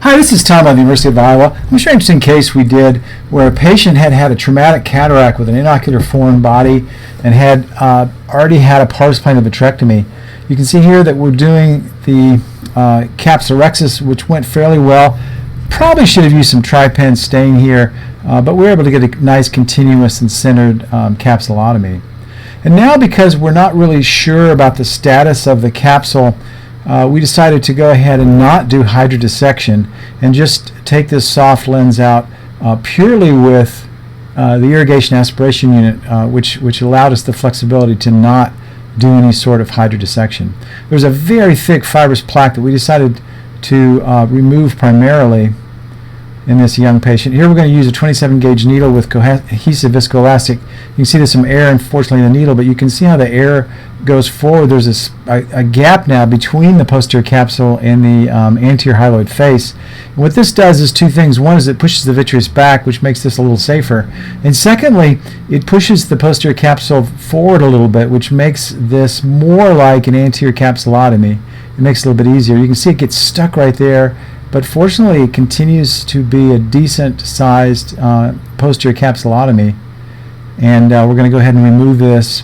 Hi, this is Tom at the University of Iowa. I'm sure an interesting case we did where a patient had had a traumatic cataract with an intra-ocular foreign body and had already had a pars plana vitrectomy. You can see here that we're doing the capsulorhexis, which went fairly well. Probably should have used some trypan stain here, but we were able to get a nice continuous and centered capsulotomy. And now, because we're not really sure about the status of the capsule, we decided to go ahead and not do hydro-dissection and just take this soft lens out purely with the irrigation aspiration unit, which allowed us the flexibility to not do any sort of hydro-dissection. There's a very thick fibrous plaque that we decided to remove primarily in this young patient. Here we're going to use a 27 gauge needle with cohesive viscoelastic. You can see there's some air, unfortunately, in the needle, but you can see how the air goes forward. There's a gap now between the posterior capsule and the anterior hyaloid face. And what this does is two things. One is it pushes the vitreous back, which makes this a little safer. And secondly, it pushes the posterior capsule forward a little bit, which makes this more like an anterior capsulotomy. It makes it a little bit easier. You can see it gets stuck right there, but fortunately it continues to be a decent sized posterior capsulotomy. And we're going to go ahead and remove this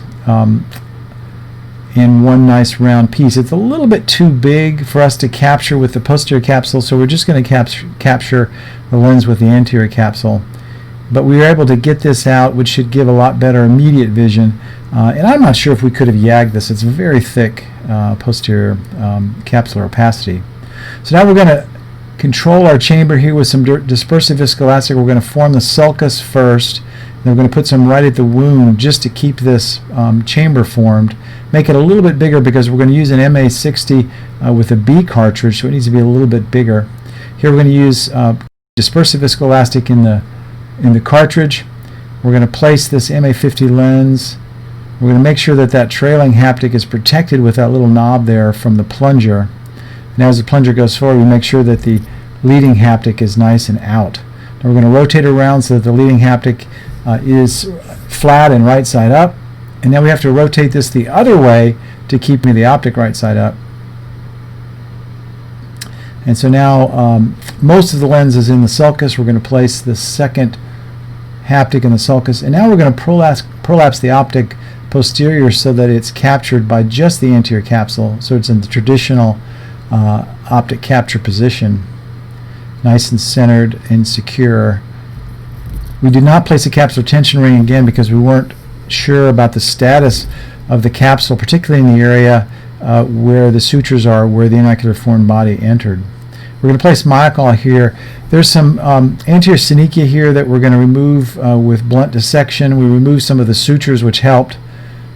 in one nice round piece. It's a little bit too big for us to capture with the posterior capsule, so we're just going to capture the lens with the anterior capsule. But we were able to get this out, which should give a lot better immediate vision. And I'm not sure if we could have yagged this. It's very thick posterior capsular opacity. So now we're going to control our chamber here with some dispersive viscoelastic. We're going to form the sulcus first. Then we're going to put some right at the wound just to keep this chamber formed. Make it a little bit bigger because we're going to use an MA60 with a B cartridge, so it needs to be a little bit bigger. Here we're going to use dispersive viscoelastic in the cartridge. We're going to place this MA50 lens. We're going to make sure that that trailing haptic is protected with that little knob there from the plunger. Now as the plunger goes forward, we make sure that the leading haptic is nice and out. Now we're going to rotate it around so that the leading haptic is flat and right side up. And now we have to rotate this the other way to keep the optic right side up. And so now most of the lens is in the sulcus. We're going to place the second haptic in the sulcus. And now we're going to prolapse the optic posterior so that it's captured by just the anterior capsule. So it's in the traditional optic capture position. Nice and centered and secure. We did not place a capsular tension ring again because we weren't sure about the status of the capsule, particularly in the area where the sutures are, where the intra-ocular foreign body entered. We're going to place myocol here. There's some anterior synechia here that we're going to remove with blunt dissection. We removed some of the sutures, which helped,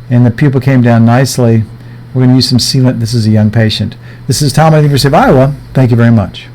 and the pupil came down nicely. We're going to use some sealant. This is a young patient. This is Tom at the University of Iowa. Thank you very much.